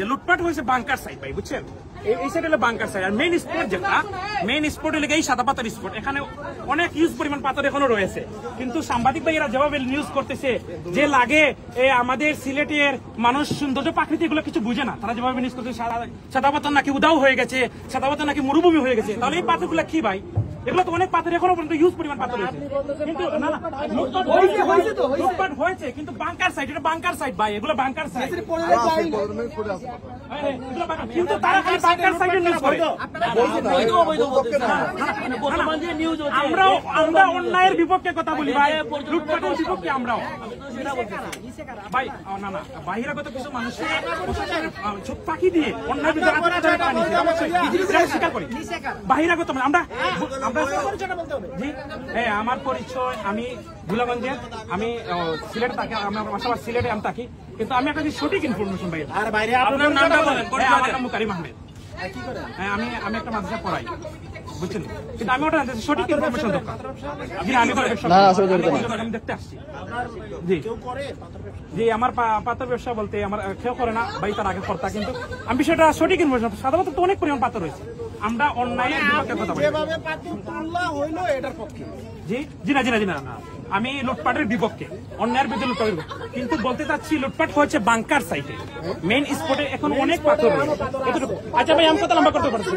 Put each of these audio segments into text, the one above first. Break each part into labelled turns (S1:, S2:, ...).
S1: যে লুটপাট হয়েছে বাংকার সাইড ভাই, বুঝছেন? এই সাইড হলো বাংকার সাইড। আর মেইন স্পট যেটা, মেইন স্পট হলে এই সাদা পাথর স্পট, এখানে অনেক ইউজ পরিমাণ পাথর এখনো রয়েছে। কিন্তু সাংবাদিক ভাইয়েরা যেভাবে নিউজ করতেছে যে লাগে আমাদের সিলেটের মানুষ সৌন্দর্য প্রাকৃতিক এগুলো কিছু বুঝে না, তারা যেভাবে নিউজ করতেছে সাদা পাথর নাকি উদাও হয়ে গেছে, সাদা পাথর নাকি মরুভূমি হয়ে গেছে। তাহলে এই পাথরগুলো কি ভাই? এগুলো তো অনেক পাথর এখনো পর্যন্ত ইউজ পরিমাণ পাথর রয়েছে। কিন্তু না না, লুটপাট হয়েছে কিন্তু বাংকার সাইড, এটা বাংকার সাইড ভাই, এগুলো বাংকার সাইড। কিন্তু তারা খালি বাংকার সাইডে নিউজ করে। আমরা অন্যায়ের বিপক্ষে কথা বলি ভাই, লুটপাটের বিপক্ষে আমরাও ভাই। না না, বাহিরাগত কিছু মানুষ চোখ পাখি দিয়ে অন্যায় স্বীকার করি। বাহিরাগত আমরা আমার পরিচয়, আমি ভুলাগঞ্জের, আমি সিলেটে থাকি, আমার বাসা সিলেটে আমি থাকি। কিন্তু আমি একটা সঠিক ইনফরমেশন ভাই। আপনার নামটা বলেন। আমার নাম কারিম আহমেদ। হ্যাঁ, আমি একটা মাদ্রাসা পড়াই, বুঝছেন? কিন্তু আমি ওটা সঠিক ইনফরমেশন দরকার। জি, আমি দেখতে আসছি। জি জি, আমার পাথর ব্যবসা বলতে আমার কেউ করে না ভাই, তার আগে করতা। কিন্তু আমি বিষয়টা সঠিক ইনফরমেশন, সাধারণত তো অনেক পরিমাণ পাথর রয়েছে। আমরা অন্যায়ের বিপক্ষে কথা বলি। জি জি না জি না জি না না, আমি লুটপাটের বিপক্ষে, অন্যায়ের বিরুদ্ধে লুটপাটের বিপক্ষে। কিন্তু বলতে চাচ্ছি লুটপাট হচ্ছে বাংকার সাইটে, মেইন স্পটে এখন অনেক পাথর রয়েছে। আচ্ছা ভাই, আমি কথা লম্বা করতে পারছি।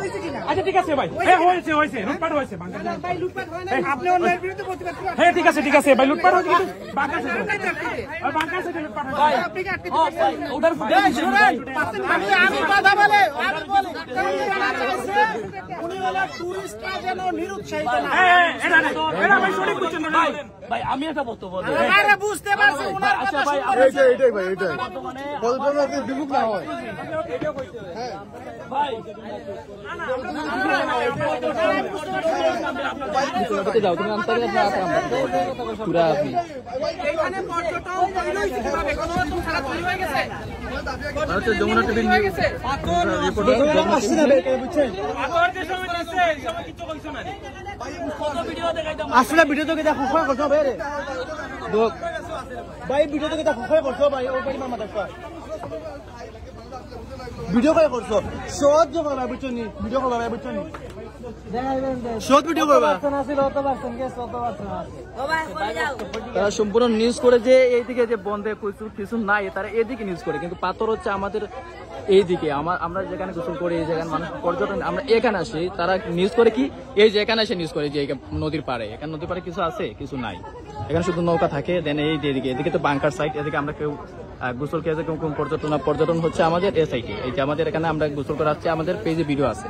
S1: আচ্ছা ঠিক আছে ভাই, হ্যাঁ হয়েছে হয়েছে, লুটপাট হয়েছে বাংকার। হ্যাঁ ঠিক আছে ঠিক আছে ভাই, লুটপাট হয়েছে কিন্তু বাংকার সাইটে, বাংকার সাইটে লুটপাট হয়েছে।
S2: ভাই আমি একটা বক্তব্য
S3: বুঝতে পারছি বিমুখ না হয়
S2: যাও তুমি পুরা আপনি যমুনা টিভি
S3: আসলে ভিডিও থেকে দেখো করছো ভাই রে ভাই, ভিডিও থেকে দেখো করছো ভাই, ও ভাই মামা দেখো ভিডিও করে করছো, শর্ট যে করবা বুঝছো নি, ভিডিও করবা ভাই বুঝছো নি, শর্ট ভিডিও করবা।
S2: তারা সম্পূর্ণ নিউজ করে যে এইদিকে যে বন্ধে কিছু নাই, তারা এদিকে নিউজ করে। কিন্তু পাথর হচ্ছে আমাদের এইদিকে, আমরা যেখানে গোসল করি, এই যেখানে মানুষ পর্যটন, আমরা এখানে আসি, তারা নিউজ করে কি এই যে এখানে এসে নিউজ করে যে নদীর পাড়ে, এখানে নদীর পাড়ে কিছু আছে কিছু নাই, এখানে শুধু নৌকা থাকে। দেন এই দিকে, এদিকে তো বাংকার সাইড, এদিকে আমরা কেউ গোসল খেয়েছে, কোন পর্যটন হচ্ছে আমাদের এই সাইডে। এই যে আমাদের এখানে আমরা গোসল করে আসছি, আমাদের পেজে ভিডিও আছে।